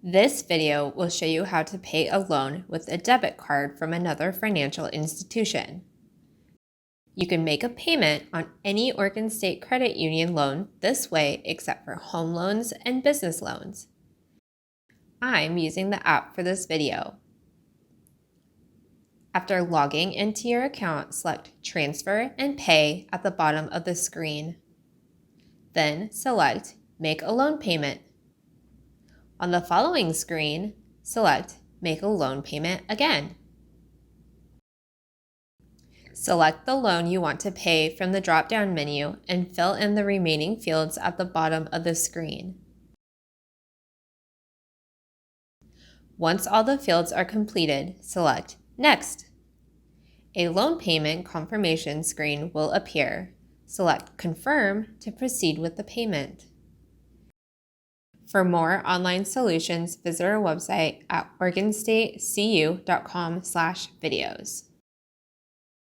This video will show you how to pay a loan with a debit card from another financial institution. You can make a payment on any Oregon State Credit Union loan this way except for home loans and business loans. I'm using the app for this video. After logging into your account, select Transfer and Pay at the bottom of the screen. Then select Make a Loan Payment. On the following screen, select Make a Loan Payment again. Select the loan you want to pay from the drop-down menu and fill in the remaining fields at the bottom of the screen. Once all the fields are completed, select Next. A loan payment confirmation screen will appear. Select Confirm to proceed with the payment. For more online solutions, visit our website at oregonstatecu.com/videos.